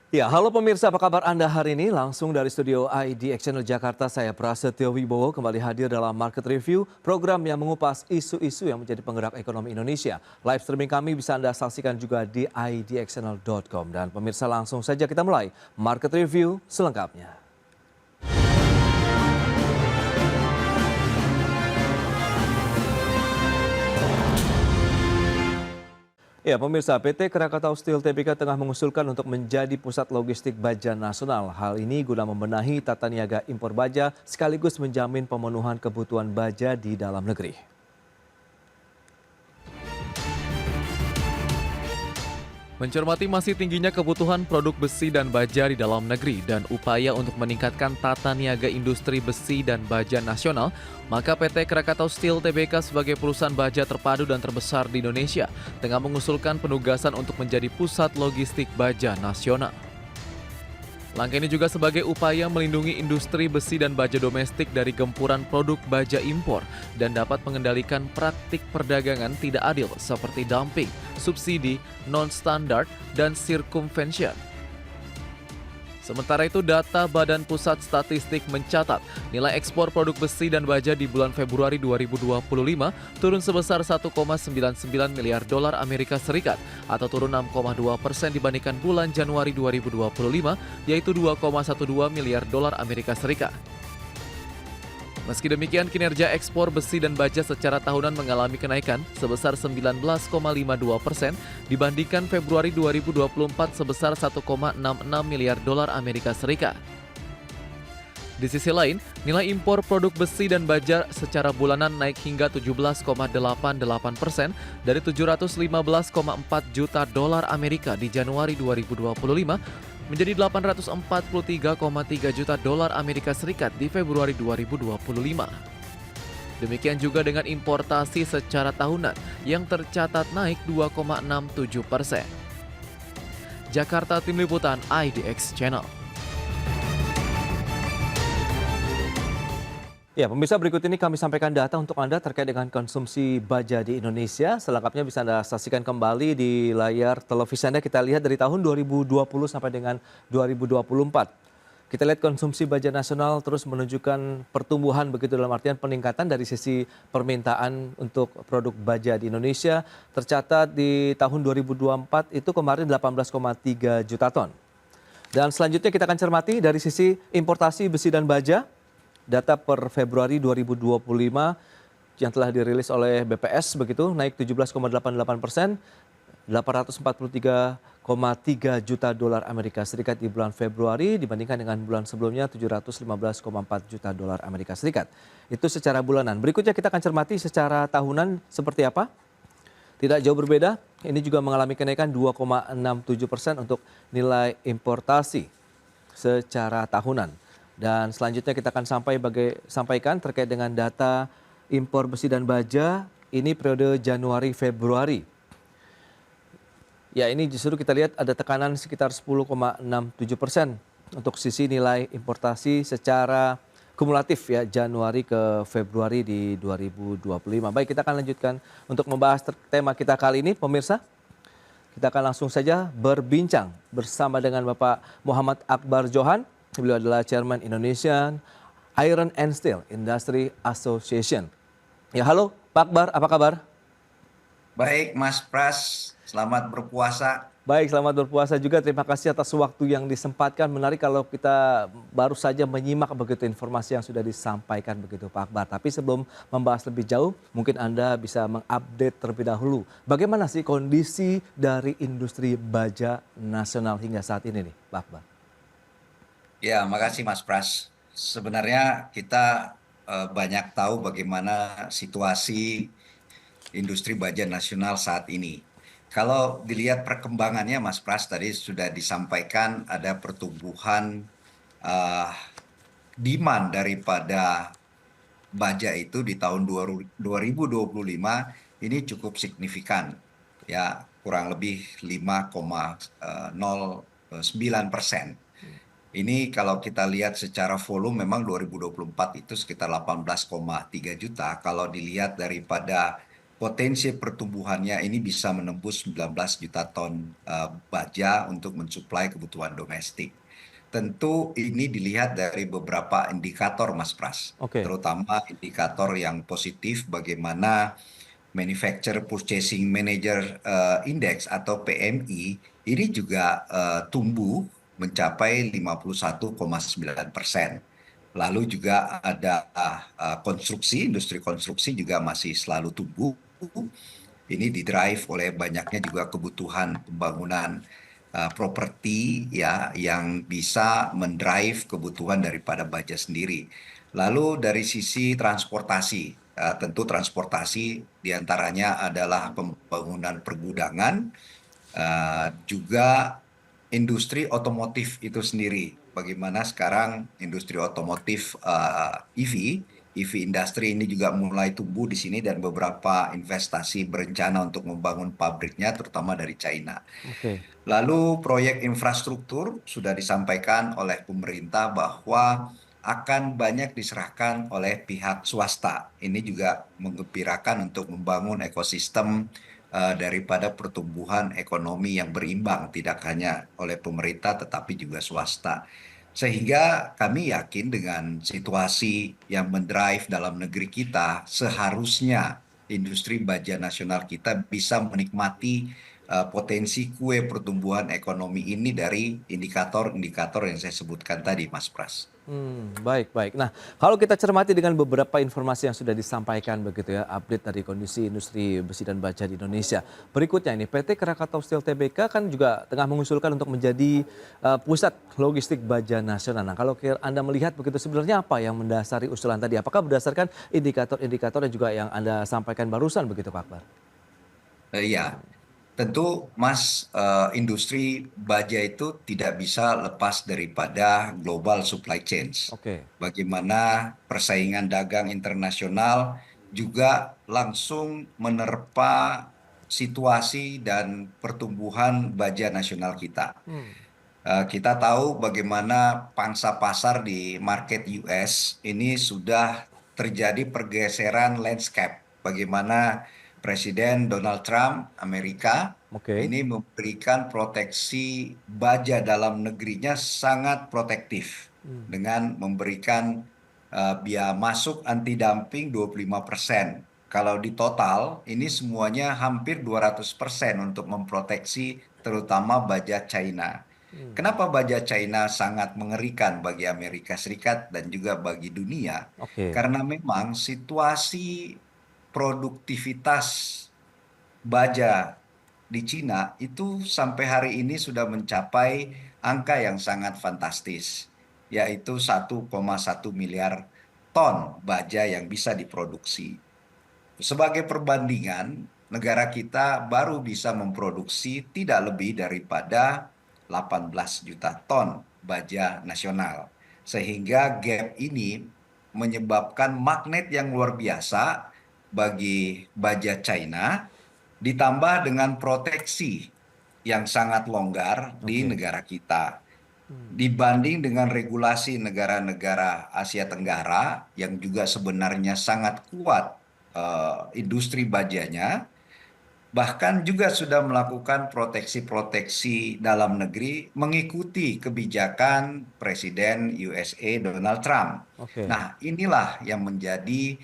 Ya, halo pemirsa, apa kabar Anda hari ini? Langsung dari studio ID Channel Jakarta, saya Prasetyo Wibowo kembali hadir dalam Market Review, program yang mengupas isu-isu yang menjadi penggerak ekonomi Indonesia. Live streaming kami bisa Anda saksikan juga di idxchannel.com. Dan pemirsa, langsung saja kita mulai Market Review selengkapnya. Ya, pemirsa, PT Krakatau Steel Tbk tengah mengusulkan untuk menjadi pusat logistik baja nasional. Hal ini guna membenahi tata niaga impor baja sekaligus menjamin pemenuhan kebutuhan baja di dalam negeri. Mencermati masih tingginya kebutuhan produk besi dan baja di dalam negeri dan upaya untuk meningkatkan tata niaga industri besi dan baja nasional, maka PT Krakatau Steel Tbk sebagai perusahaan baja terpadu dan terbesar di Indonesia tengah mengusulkan penugasan untuk menjadi pusat logistik baja nasional. Langkah ini juga sebagai upaya melindungi industri besi dan baja domestik dari gempuran produk baja impor dan dapat mengendalikan praktik perdagangan tidak adil seperti dumping, subsidi, non-standard, dan circumvention. Sementara itu, data Badan Pusat Statistik mencatat nilai ekspor produk besi dan baja di bulan Februari 2025 turun sebesar 1,99 miliar dolar Amerika Serikat atau turun 6,2% dibandingkan bulan Januari 2025, yaitu 2,12 miliar dolar Amerika Serikat. Meski demikian, kinerja ekspor besi dan baja secara tahunan mengalami kenaikan sebesar 19,52% dibandingkan Februari 2024 sebesar 1,66 miliar dolar Amerika Serikat. Di sisi lain, nilai impor produk besi dan baja secara bulanan naik hingga 17,88% dari 715,4 juta dolar Amerika di Januari 2025 menjadi 843,3 juta dolar Amerika Serikat di Februari 2025. Demikian juga dengan importasi secara tahunan yang tercatat naik 2,67%. Jakarta, Tim Liputan IDX Channel. Ya, pemirsa, berikut ini kami sampaikan data untuk Anda terkait dengan konsumsi baja di Indonesia. Selengkapnya bisa Anda saksikan kembali di layar televisi Anda. Kita lihat dari tahun 2020 sampai dengan 2024. Kita lihat konsumsi baja nasional terus menunjukkan pertumbuhan begitu dalam artian peningkatan dari sisi permintaan untuk produk baja di Indonesia. Tercatat di tahun 2024 itu kemarin 18,3 juta ton. Dan selanjutnya kita akan cermati dari sisi importasi besi dan baja. Data per Februari 2025 yang telah dirilis oleh BPS begitu naik 17,88%, 843,3 juta dolar Amerika Serikat di bulan Februari dibandingkan dengan bulan sebelumnya 715,4 juta dolar Amerika Serikat. Itu secara bulanan. Berikutnya kita akan cermati secara tahunan seperti apa. Tidak jauh berbeda, ini juga mengalami kenaikan 2,67% untuk nilai importasi secara tahunan. Dan selanjutnya kita akan sampaikan terkait dengan data impor besi dan baja ini periode Januari-Februari. Ya, ini justru kita lihat ada tekanan sekitar 10,67% untuk sisi nilai importasi secara kumulatif ya Januari ke Februari di 2025. Baik, kita akan lanjutkan untuk membahas tema kita kali ini, pemirsa. Kita akan langsung saja berbincang bersama dengan Bapak Muhammad Akbar Johan. Beliau adalah Chairman Indonesian Iron and Steel Industry Association. Ya, halo Pak Akbar, apa kabar? Baik, Mas Pras, selamat berpuasa. Baik, selamat berpuasa juga. Terima kasih atas waktu yang disempatkan. Menarik kalau kita baru saja menyimak begitu informasi yang sudah disampaikan begitu Pak Akbar. Tapi sebelum membahas lebih jauh, mungkin Anda bisa mengupdate terlebih dahulu. Bagaimana sih kondisi dari industri baja nasional hingga saat ini nih Pak Akbar? Ya, makasih Mas Pras. Sebenarnya kita banyak tahu bagaimana situasi industri baja nasional saat ini. Kalau dilihat perkembangannya Mas Pras tadi sudah disampaikan ada pertumbuhan demand daripada baja itu di tahun 2025 ini cukup signifikan. Ya, kurang lebih 5,09%. Ini kalau kita lihat secara volume memang 2024 itu sekitar 18,3 juta. Kalau dilihat daripada potensi pertumbuhannya ini bisa menembus 19 juta ton baja untuk mensuplai kebutuhan domestik. Tentu ini dilihat dari beberapa indikator, Mas Pras, Oke. terutama indikator yang positif bagaimana Manufacturer Purchasing Manager Index atau PMI ini juga tumbuh mencapai 51,9%. Lalu juga ada konstruksi, industri konstruksi juga masih selalu tumbuh. Ini didrive oleh banyaknya juga kebutuhan pembangunan properti ya yang bisa mendrive kebutuhan daripada baja sendiri. Lalu dari sisi transportasi, tentu transportasi diantaranya adalah pembangunan pergudangan, juga industri otomotif itu sendiri. Bagaimana sekarang industri otomotif EV industri ini juga mulai tumbuh di sini dan beberapa investasi berencana untuk membangun pabriknya terutama dari China. Oke. Lalu proyek infrastruktur sudah disampaikan oleh pemerintah bahwa akan banyak diserahkan oleh pihak swasta. Ini juga menggembirakan untuk membangun ekosistem daripada pertumbuhan ekonomi yang berimbang, tidak hanya oleh pemerintah tetapi juga swasta. Sehingga kami yakin dengan situasi yang mendrive dalam negeri kita, seharusnya industri baja nasional kita bisa menikmati potensi kue pertumbuhan ekonomi ini dari indikator-indikator yang saya sebutkan tadi, Mas Pras. Baik, baik. Nah, kalau kita cermati dengan beberapa informasi yang sudah disampaikan begitu ya, update dari kondisi industri besi dan baja di Indonesia. Berikutnya ini, PT Krakatau Steel Tbk kan juga tengah mengusulkan untuk menjadi pusat logistik baja nasional. Nah, kalau Anda melihat begitu sebenarnya apa yang mendasari usulan tadi? Apakah berdasarkan indikator-indikator yang juga yang Anda sampaikan barusan begitu, Pak Akbar? Ya, tentu Mas, industri baja itu tidak bisa lepas daripada global supply chains. Oke. Bagaimana persaingan dagang internasional juga langsung menerpa situasi dan pertumbuhan baja nasional kita. Hmm, Kita tahu bagaimana pangsa pasar di market US ini sudah terjadi pergeseran landscape. Bagaimana Presiden Donald Trump Amerika oke. ini memberikan proteksi baja dalam negerinya sangat protektif dengan memberikan biaya masuk anti dumping 25%. Kalau di total ini semuanya hampir 200% untuk memproteksi terutama baja China. Kenapa baja China sangat mengerikan bagi Amerika Serikat dan juga bagi dunia? Oke. Karena memang situasi produktivitas baja di Cina itu sampai hari ini sudah mencapai angka yang sangat fantastis, yaitu 1,1 miliar ton baja yang bisa diproduksi. Sebagai perbandingan, negara kita baru bisa memproduksi tidak lebih daripada 18 juta ton baja nasional. Sehingga gap ini menyebabkan magnet yang luar biasa bagi baja China, ditambah dengan proteksi yang sangat longgar di Oke. negara kita. Dibanding dengan regulasi negara-negara Asia Tenggara yang juga sebenarnya sangat kuat industri bajanya, bahkan juga sudah melakukan proteksi-proteksi dalam negeri mengikuti kebijakan Presiden USA Donald Trump. Oke. Nah, inilah yang menjadi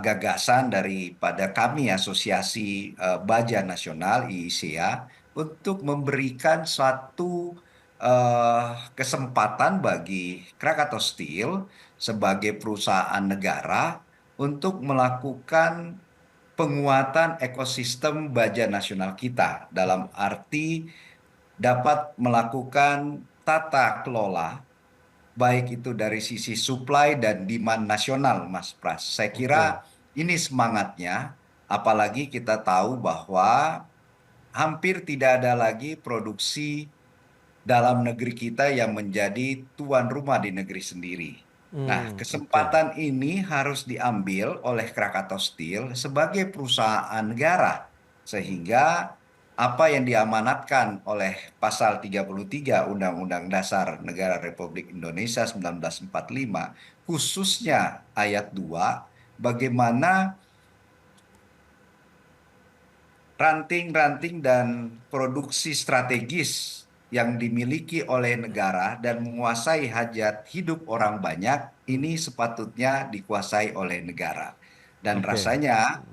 gagasan daripada kami Asosiasi Baja Nasional IICA untuk memberikan suatu kesempatan bagi Krakatau Steel sebagai perusahaan negara untuk melakukan penguatan ekosistem baja nasional kita dalam arti dapat melakukan tata kelola baik itu dari sisi supply dan demand nasional, Mas Pras. Saya Oke. kira ini semangatnya, apalagi kita tahu bahwa hampir tidak ada lagi produksi dalam negeri kita yang menjadi tuan rumah di negeri sendiri. Nah, Oke. kesempatan ini harus diambil oleh Krakatau Steel sebagai perusahaan negara, sehingga apa yang diamanatkan oleh pasal 33 Undang-Undang Dasar Negara Republik Indonesia 1945, khususnya ayat 2, bagaimana ranting-ranting dan produksi strategis yang dimiliki oleh negara dan menguasai hajat hidup orang banyak, ini sepatutnya dikuasai oleh negara. Dan Oke. rasanya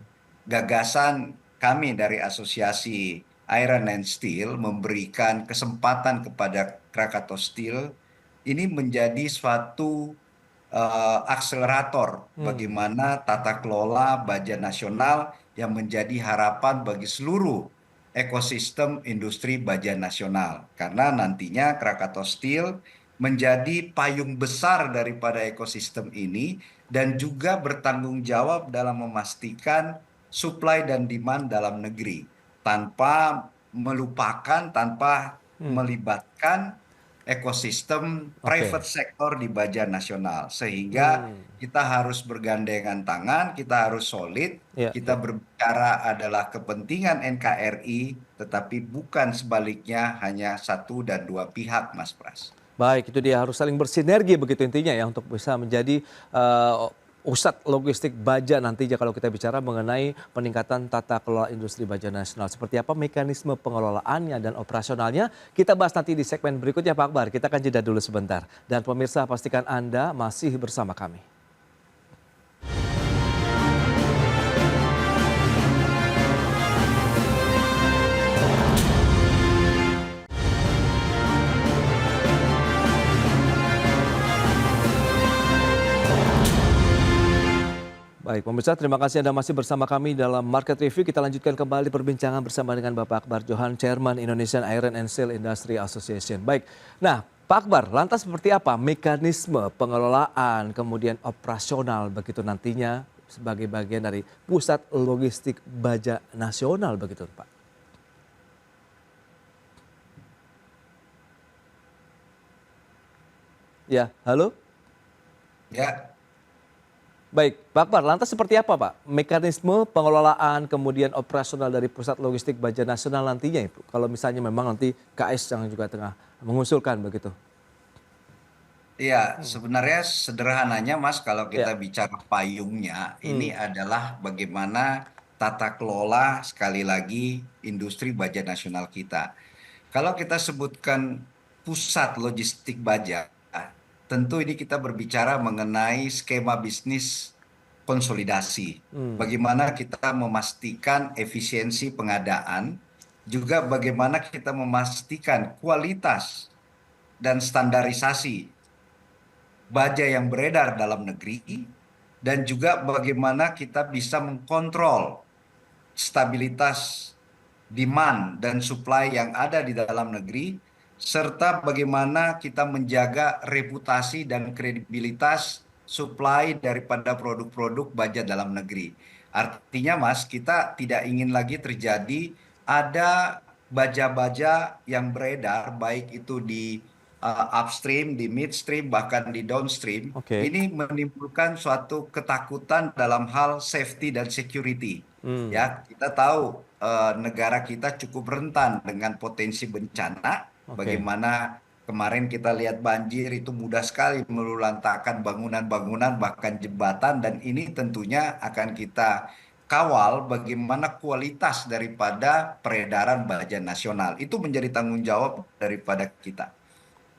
gagasan kami dari Asosiasi Iron and Steel memberikan kesempatan kepada Krakatau Steel ini menjadi suatu akselerator Hmm. bagaimana tata kelola baja nasional yang menjadi harapan bagi seluruh ekosistem industri baja nasional. Karena nantinya Krakatau Steel menjadi payung besar daripada ekosistem ini dan juga bertanggung jawab dalam memastikan supply dan demand dalam negeri tanpa melupakan, tanpa Hmm. melibatkan ekosistem Oke. private sector di baja nasional. Sehingga Hmm. kita harus bergandengan tangan, kita harus solid, Ya, kita ya. berbicara adalah kepentingan NKRI, tetapi bukan sebaliknya hanya satu dan dua pihak, Mas Pras. Baik, itu dia harus saling bersinergi begitu intinya ya untuk bisa menjadi pusat logistik baja nantinya kalau kita bicara mengenai peningkatan tata kelola industri baja nasional. Seperti apa mekanisme pengelolaannya dan operasionalnya kita bahas nanti di segmen berikutnya Pak Akbar. Kita akan jeda dulu sebentar. Dan pemirsa pastikan Anda masih bersama kami. Baik, pemirsa, terima kasih Anda masih bersama kami dalam Market Review. Kita lanjutkan kembali perbincangan bersama dengan Bapak Akbar Johan, Chairman Indonesian Iron and Steel Industry Association. Baik, nah Pak Akbar, lantas seperti apa mekanisme pengelolaan kemudian operasional begitu nantinya sebagai bagian dari pusat logistik baja nasional begitu Pak? Ya, halo? Ya, Baik, Pak Akbar, lantas seperti apa Pak mekanisme pengelolaan kemudian operasional dari pusat logistik baja nasional nantinya itu? Kalau misalnya memang nanti KS yang juga tengah mengusulkan begitu. iya, sebenarnya sederhananya Mas, kalau Ya. kita bicara payungnya, ini Hmm. adalah bagaimana tata kelola sekali lagi industri baja nasional kita. Kalau kita sebutkan pusat logistik baja, tentu ini kita berbicara mengenai skema bisnis konsolidasi. Hmm. Bagaimana kita memastikan efisiensi pengadaan, juga bagaimana kita memastikan kualitas dan standarisasi baja yang beredar dalam negeri, dan juga bagaimana kita bisa mengkontrol stabilitas demand dan supply yang ada di dalam negeri, serta bagaimana kita menjaga reputasi dan kredibilitas supply daripada produk-produk baja dalam negeri. Artinya, Mas, kita tidak ingin lagi terjadi ada baja-baja yang beredar, baik itu di upstream, di midstream, bahkan di downstream. Oke. Ini menimbulkan suatu ketakutan dalam hal safety dan security. Hmm. Ya, kita tahu negara kita cukup rentan dengan potensi bencana. Oke. Bagaimana kemarin kita lihat banjir itu mudah sekali meluluhlantahkan bangunan-bangunan bahkan jembatan, dan ini tentunya akan kita kawal bagaimana kualitas daripada peredaran baja nasional. Itu menjadi tanggung jawab daripada kita.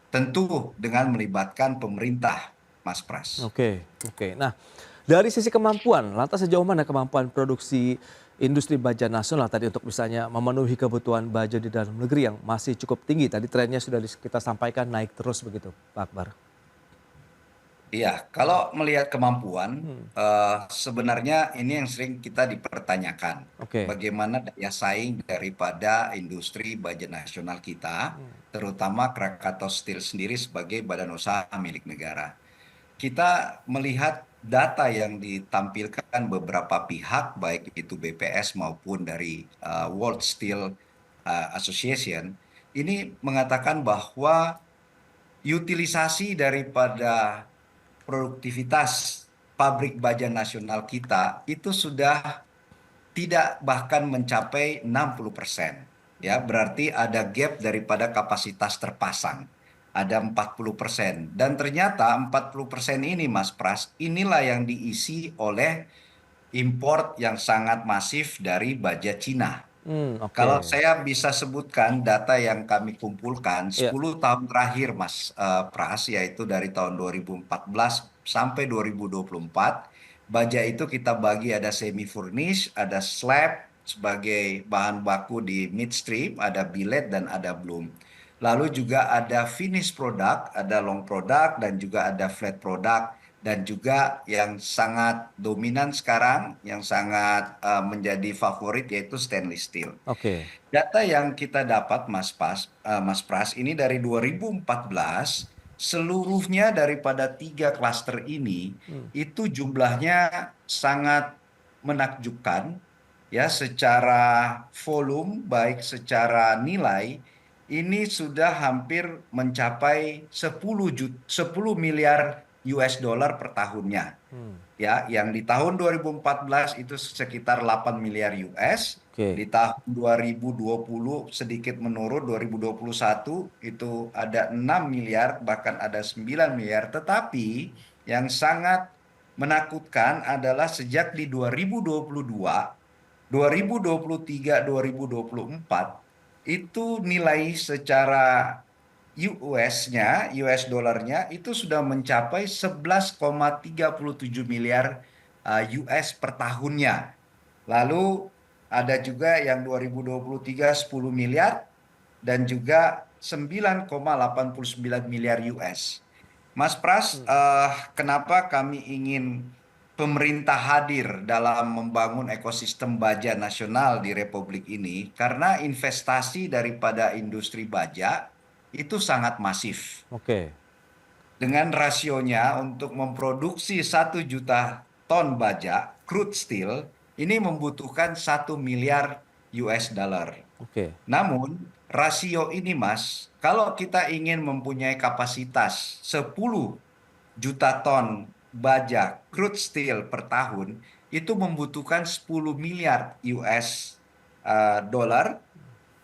Tentu dengan melibatkan pemerintah, Mas Pras. Oke. Oke. Nah, dari sisi kemampuan, lantas sejauh mana kemampuan produksi industri baja nasional tadi untuk misalnya memenuhi kebutuhan baja di dalam negeri yang masih cukup tinggi. Tadi trennya sudah kita sampaikan naik terus begitu, Pak Akbar. Iya, kalau melihat kemampuan, Hmm. sebenarnya ini yang sering kita dipertanyakan. Oke. Bagaimana daya saing daripada industri baja nasional kita, terutama Krakatau Steel sendiri sebagai badan usaha milik negara. Kita melihat data yang ditampilkan beberapa pihak, baik itu BPS maupun dari World Steel Association, ini mengatakan bahwa utilisasi daripada produktivitas pabrik baja nasional kita itu sudah tidak bahkan mencapai 60%. Ya, berarti ada gap daripada kapasitas terpasang. Ada 40%. Dan ternyata 40% ini, Mas Pras, inilah yang diisi oleh import yang sangat masif dari baja Cina. Oke. Kalau saya bisa sebutkan data yang kami kumpulkan Ya, 10 tahun terakhir Mas Pras, yaitu dari tahun 2014 sampai 2024, baja itu kita bagi ada semi furnish, ada slab sebagai bahan baku di midstream, ada billet dan ada bloom. Lalu juga ada finish product, ada long product dan juga ada flat product, dan juga yang sangat dominan sekarang, yang sangat menjadi favorit yaitu stainless steel. oke. Data yang kita dapat Mas Pras, ini dari 2014, seluruhnya daripada tiga klaster ini Hmm, itu jumlahnya sangat menakjubkan, ya, secara volume baik secara nilai ini sudah hampir mencapai 10 miliar US dollar per tahunnya, hmm, ya, yang di tahun 2014 itu sekitar 8 miliar US, oke. di tahun 2020 sedikit menurun, 2021 itu ada 6 miliar, bahkan ada 9 miliar, tetapi yang sangat menakutkan adalah sejak di 2022, 2023, 2024 itu nilai secara US-nya, US dolarnya itu sudah mencapai 11,37 miliar US per tahunnya. Lalu ada juga yang 2023 10 miliar dan juga 9,89 miliar US. Mas Pras, Hmm, kenapa kami ingin pemerintah hadir dalam membangun ekosistem baja nasional di Republik ini? Karena investasi daripada industri baja itu sangat masif. oke. Dengan rasionya untuk memproduksi 1 juta ton baja, crude steel, ini membutuhkan 1 miliar US dollar. Oke. Namun, rasio ini Mas, kalau kita ingin mempunyai kapasitas 10 juta ton baja crude steel per tahun, itu membutuhkan 10 miliar US dollar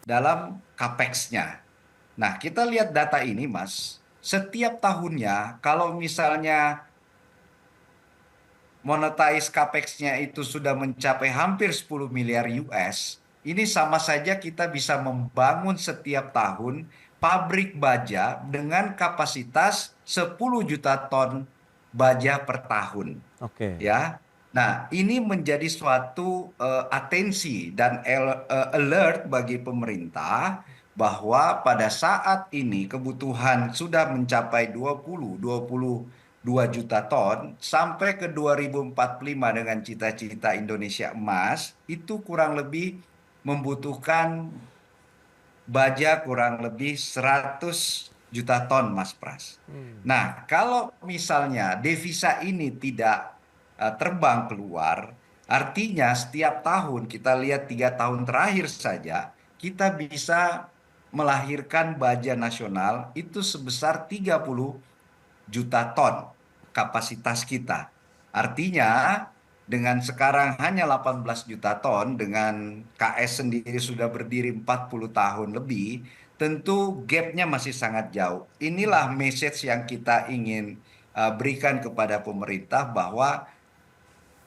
dalam capex-nya. Nah, kita lihat data ini, Mas. Setiap tahunnya, kalau misalnya monetize capex-nya itu sudah mencapai hampir 10 miliar US, ini sama saja kita bisa membangun setiap tahun pabrik baja dengan kapasitas 10 juta ton baja per tahun. Oke. Ya. Nah, ini menjadi suatu atensi dan alert bagi pemerintah bahwa pada saat ini kebutuhan sudah mencapai 22 juta ton sampai ke 2045 dengan cita-cita Indonesia emas itu kurang lebih membutuhkan baja kurang lebih 100 juta ton, Mas Pras. Hmm, Nah, kalau misalnya devisa ini tidak terbang keluar, artinya setiap tahun kita lihat 3 tahun terakhir saja, kita bisa melahirkan baja nasional itu sebesar 30 juta ton kapasitas kita. Artinya dengan sekarang hanya 18 juta ton, dengan KS sendiri sudah berdiri 40 tahun lebih, tentu gapnya masih sangat jauh. Inilah message yang kita ingin berikan kepada pemerintah bahwa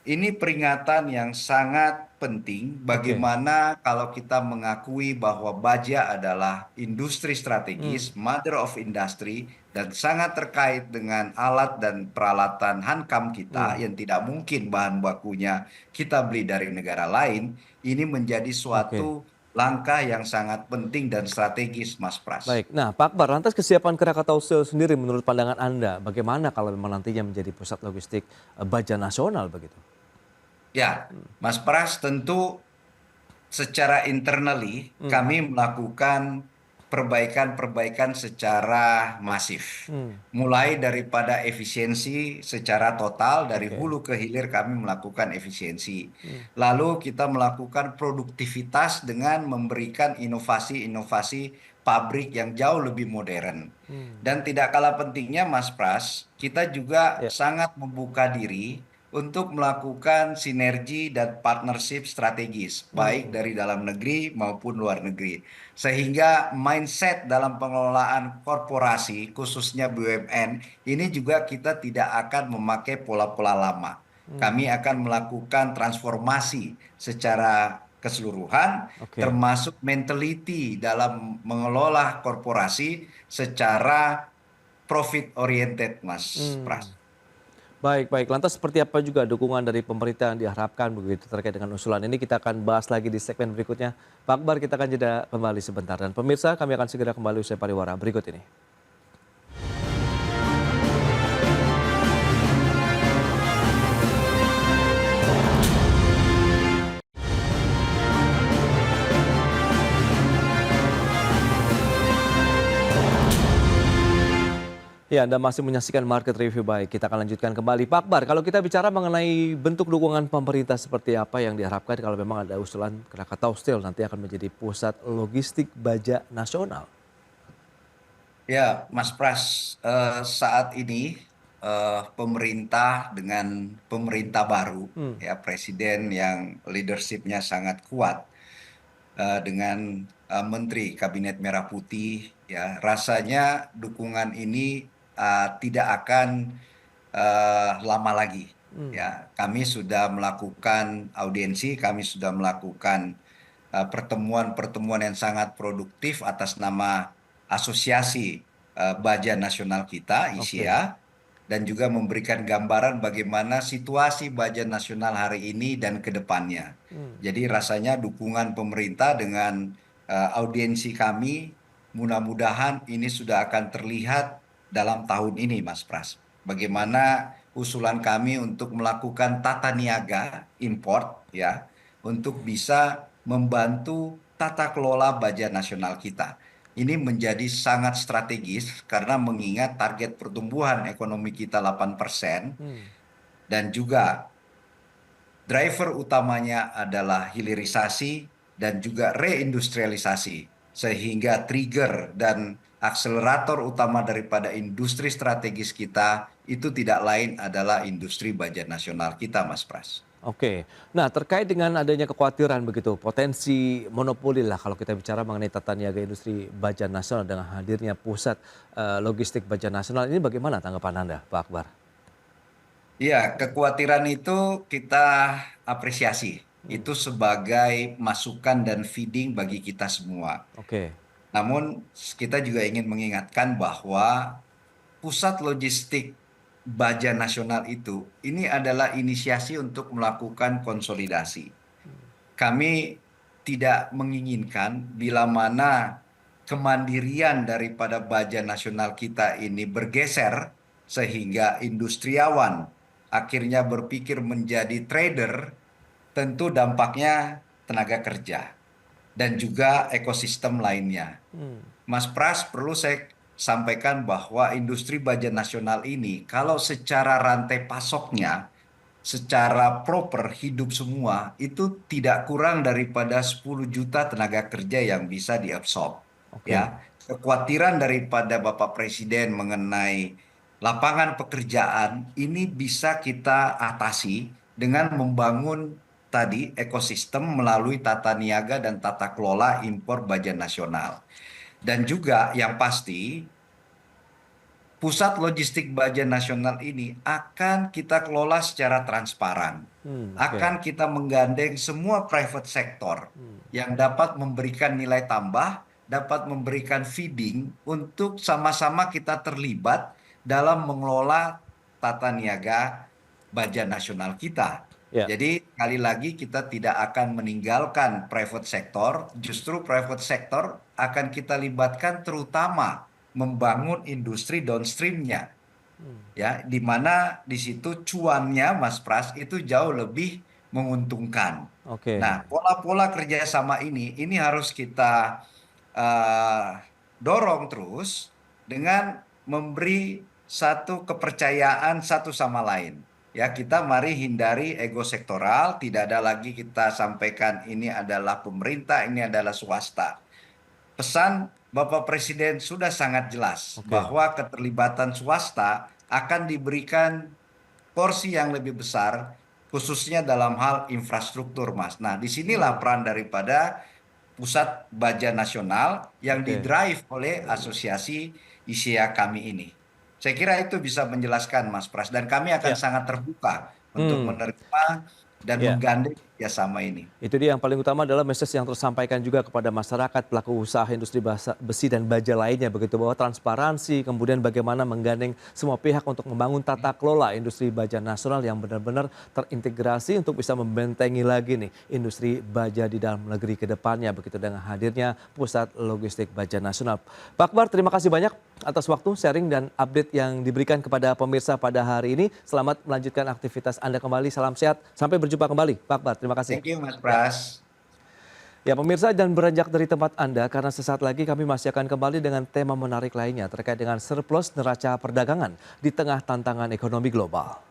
ini peringatan yang sangat penting oke. bagaimana kalau kita mengakui bahwa baja adalah industri Hmm, strategis, mother of industry, dan sangat terkait dengan alat dan peralatan hankam kita hmm, yang tidak mungkin bahan bakunya kita beli dari negara lain. Ini menjadi oke. suatu langkah yang sangat penting dan strategis, Mas Pras. Baik. Nah, Pak Akbar, lantas kesiapan Krakatau Steel sendiri menurut pandangan Anda, bagaimana kalau memang nantinya menjadi pusat logistik baja nasional begitu? Ya, Mas Pras, tentu secara internally Hmm, kami melakukan perbaikan-perbaikan secara masif. hmm, Mulai daripada efisiensi secara total, dari oke. hulu ke hilir kami melakukan efisiensi. Hmm, Lalu kita melakukan produktivitas dengan memberikan inovasi-inovasi pabrik yang jauh lebih modern. hmm, Dan tidak kalah pentingnya Mas Pras, kita juga ya, sangat membuka diri untuk melakukan sinergi dan partnership strategis, baik hmm, dari dalam negeri maupun luar negeri. Sehingga mindset dalam pengelolaan korporasi, khususnya BUMN, ini juga kita tidak akan memakai pola-pola lama. hmm, Kami akan melakukan transformasi secara keseluruhan, Oke. termasuk mentality dalam mengelola korporasi secara profit oriented, Mas Hmm. Pras. Baik, baik. Lantas seperti apa juga dukungan dari pemerintah yang diharapkan begitu terkait dengan usulan ini? Kita akan bahas lagi di segmen berikutnya. Pak Akbar, kita akan jeda kembali sebentar. Dan pemirsa, kami akan segera kembali usai pariwara berikut ini. Ya, Anda masih menyaksikan Market Review. Baik, kita akan lanjutkan kembali. Pak Akbar, kalau kita bicara mengenai bentuk dukungan pemerintah seperti apa yang diharapkan kalau memang ada usulan Krakatau Steel nanti akan menjadi pusat logistik baja nasional. Ya, Mas Pras, saat ini pemerintah dengan pemerintah baru, Hmm, ya presiden yang leadershipnya sangat kuat, dengan Menteri Kabinet Merah Putih, ya rasanya dukungan ini tidak akan lama lagi. hmm, Ya, kami sudah melakukan audiensi, kami sudah melakukan pertemuan-pertemuan yang sangat produktif atas nama Asosiasi Baja Nasional kita, oke. ISIA, dan juga memberikan gambaran bagaimana situasi baja nasional hari ini dan ke depannya. Hmm, Jadi rasanya dukungan pemerintah dengan audiensi kami, mudah-mudahan ini sudah akan terlihat dalam tahun ini, Mas Pras. Bagaimana usulan kami untuk melakukan tata niaga import, ya, untuk bisa membantu tata kelola baja nasional kita. Ini menjadi sangat strategis karena mengingat target pertumbuhan ekonomi kita 8% hmm. dan juga driver utamanya adalah hilirisasi dan juga reindustrialisasi. Sehingga trigger dan akselerator utama daripada industri strategis kita itu tidak lain adalah industri baja nasional kita, Mas Pras. Oke. Nah, terkait dengan adanya kekhawatiran begitu, potensi monopoli lah kalau kita bicara mengenai tata niaga industri baja nasional dengan hadirnya pusat logistik baja nasional ini bagaimana tanggapan Anda, Pak Akbar? Iya, kekhawatiran itu kita apresiasi. Hmm, Itu sebagai masukan dan feeding bagi kita semua. oke. Namun kita juga ingin mengingatkan bahwa pusat logistik baja nasional itu ini adalah inisiasi untuk melakukan konsolidasi. Kami tidak menginginkan bila mana kemandirian daripada baja nasional kita ini bergeser sehingga industriawan akhirnya berpikir menjadi trader, tentu dampaknya tenaga kerja dan juga ekosistem lainnya. Hmm, Mas Pras, perlu saya sampaikan bahwa industri baja nasional ini, kalau secara rantai pasoknya, secara proper hidup semua, itu tidak kurang daripada 10 juta tenaga kerja yang bisa diabsorb. oke. Ya, kekhawatiran daripada Bapak Presiden mengenai lapangan pekerjaan ini bisa kita atasi dengan membangun tadi ekosistem melalui tata niaga dan tata kelola impor baja nasional. Dan juga yang pasti, pusat logistik baja nasional ini akan kita kelola secara transparan. Hmm, oke. Akan kita menggandeng semua private sector Hmm, yang dapat memberikan nilai tambah, dapat memberikan feeding untuk sama-sama kita terlibat dalam mengelola tata niaga baja nasional kita. ya. Jadi sekali lagi kita tidak akan meninggalkan private sector, justru private sector akan kita libatkan terutama membangun industri downstreamnya, Hmm, ya, di mana di situ cuannya, Mas Pras, itu jauh lebih menguntungkan. oke. Nah, pola-pola kerjasama ini harus kita eh, dorong terus dengan memberi satu kepercayaan satu sama lain. Ya, kita mari hindari ego sektoral, tidak ada lagi kita sampaikan ini adalah pemerintah, ini adalah swasta. Pesan Bapak Presiden sudah sangat jelas Oke. bahwa keterlibatan swasta akan diberikan porsi yang lebih besar, khususnya dalam hal infrastruktur, Mas. Nah, disinilah Hmm, peran daripada Pusat Baja Nasional yang oke. didrive oleh Asosiasi ISIA kami ini. Saya kira itu bisa menjelaskan, Mas Pras, dan kami akan Ya. sangat terbuka untuk Hmm, menerima dan ya. menggandeng kerjasama ini. Itu dia yang paling utama adalah message yang tersampaikan juga kepada masyarakat, pelaku usaha industri besi dan baja lainnya begitu, bahwa transparansi, kemudian bagaimana menggandeng semua pihak untuk membangun tata kelola industri baja nasional yang benar-benar terintegrasi untuk bisa membentengi lagi nih industri baja di dalam negeri ke depannya begitu dengan hadirnya pusat logistik baja nasional. Pak Akbar, terima kasih banyak atas waktu sharing dan update yang diberikan kepada pemirsa pada hari ini. Selamat melanjutkan aktivitas Anda kembali. Salam sehat. Sampai berjumpa kembali. Pak Akbar, terima kasih. Thank you Mas Pras. Ya pemirsa, dan beranjak dari tempat Anda karena sesaat lagi kami masih akan kembali dengan tema menarik lainnya terkait dengan surplus neraca perdagangan di tengah tantangan ekonomi global.